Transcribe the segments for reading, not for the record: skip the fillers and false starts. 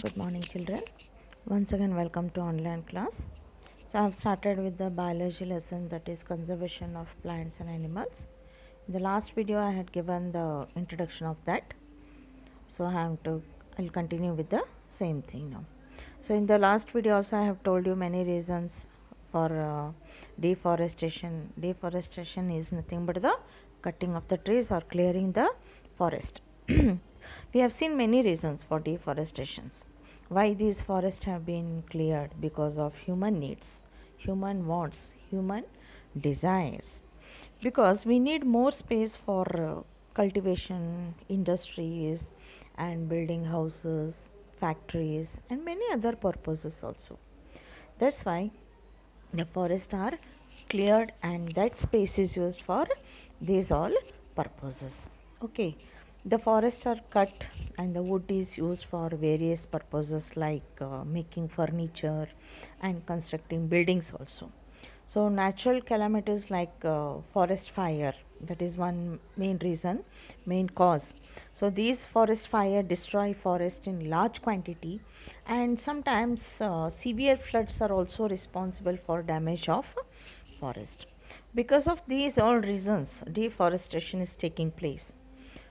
Good morning, children. Once again, welcome to online class. So, I have started with the biology lesson, that is conservation of plants and animals. In the last video, I had given the introduction of that. So, I'll continue with the same thing now. So, in the last video also, I have told you many reasons for deforestation. Deforestation is nothing but the cutting of the trees or clearing the forest. We have seen many reasons for deforestations. Why these forests have been cleared? Because of human needs, human wants, human desires. Because we need more space for cultivation, industries, and building houses, factories, and many other purposes also. That's why the forests are cleared and that space is used for these all purposes. Okay, the forests are cut and the wood is used for various purposes like making furniture and constructing buildings also. So natural calamities like forest fire, that is one main reason, main cause. So these forest fire destroy forest in large quantity, and sometimes severe floods are also responsible for damage of forest. Because of these all reasons, deforestation is taking place.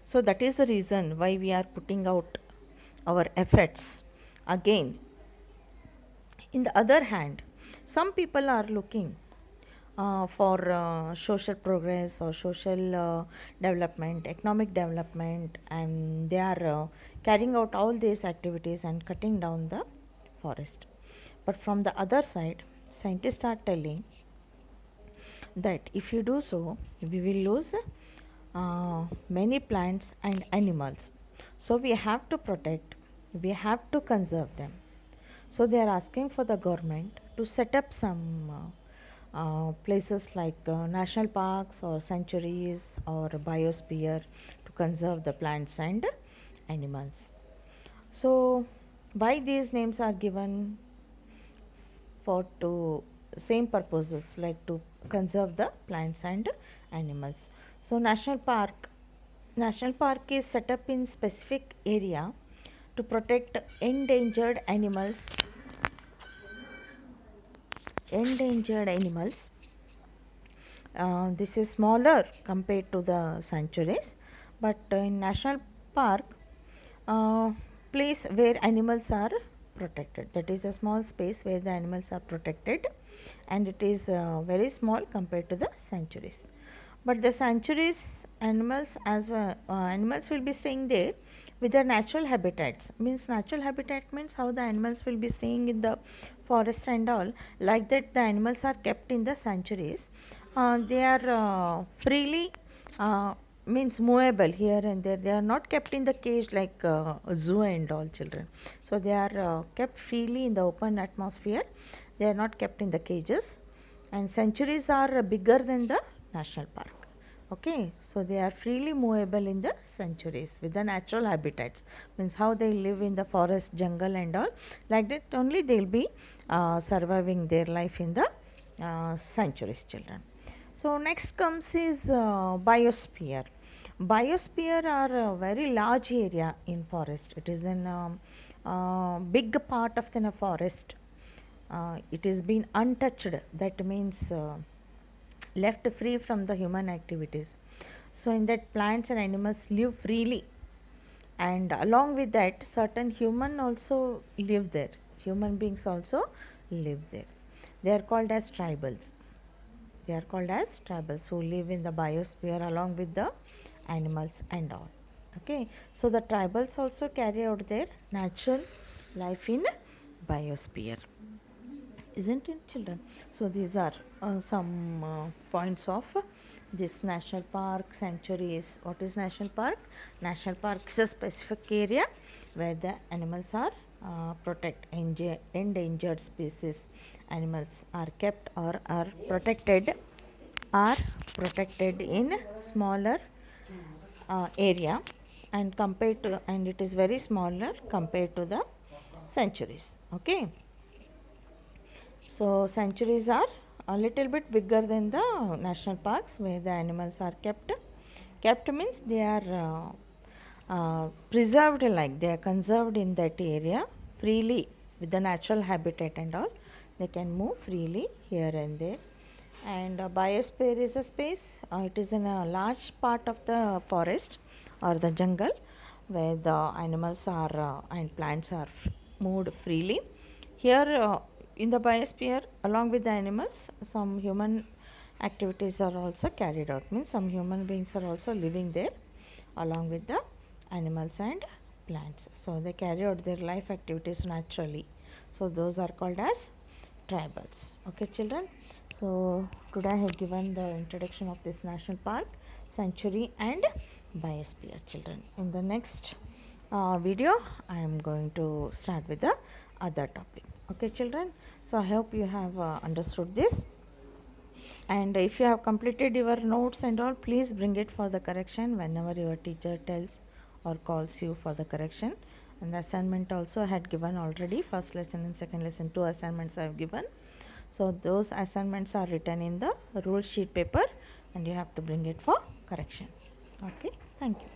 So that is the reason why we are putting out our efforts again. In the other hand, some people are looking for social progress or social development, economic development, and they are carrying out all these activities and cutting down the forest. But from the other side, scientists are telling that if you do so, we will lose many plants and animals. So we have to protect, we have to conserve them. So they are asking for the government to set up some places like national parks or sanctuaries or biosphere to conserve the plants and animals. So why these names are given? For to same purposes like to conserve the plants and animals. So national park is set up in specific area to protect endangered animals. This is smaller compared to the sanctuaries, but in national park, uh, place where animals are protected, that is a small space where the animals are protected, and it is very small compared to the sanctuaries. But the sanctuaries animals as well, animals will be staying there with their natural habitats. Means natural habitat means how the animals will be staying in the forest and all, like that the animals are kept in the sanctuaries. They are freely uh, means movable here and there. They are not kept in the cage like a zoo and all, children. So they are kept freely in the open atmosphere. They are not kept in the cages, and sanctuaries are bigger than the national park. Okay, so they are freely movable in the sanctuaries with the natural habitats. Means how they live in the forest, jungle and all, like that only they will be surviving their life in the sanctuaries, children. So next comes is biosphere. Biosphere are a very large area in forest. It is in big part of the forest. It is been untouched. That means left free from the human activities. So in that plants and animals live freely, and along with that certain human also live there. Human beings also live there. They are called as tribals. They are called as tribals who live in the biosphere along with the animals and all. Okay, so the tribals also carry out their natural life in biosphere, isn't it, children? So these are some points of this national park, sanctuaries. What is national park? National park is a specific area where the animals are endangered species animals are kept or are protected in smaller area, and compared to, and it is very smaller compared to the sanctuaries. Okay, so sanctuaries are a little bit bigger than the national parks where the animals are kept. Kept means they are preserved, like they are conserved in that area freely with the natural habitat and all. They can move freely here and there. And biosphere is a space, it is in a large part of the forest or the jungle where the animals are and plants are moved freely. Here in the biosphere, along with the animals, some human activities are also carried out, means some human beings are also living there along with the animals and plants. So they carry out their life activities naturally. So those are called as tribals. Okay, children. So today I have given the introduction of this national park, sanctuary, and biosphere, children. In the next video, I am going to start with the other topic. Okay, children. So I hope you have understood this. And if you have completed your notes and all, please bring it for the correction whenever your teacher tells or calls you for the correction. And the assignment also I had given already, first lesson and second lesson, 2 assignments I have given. So those assignments are written in the rule sheet paper and you have to bring it for correction. Okay, thank you.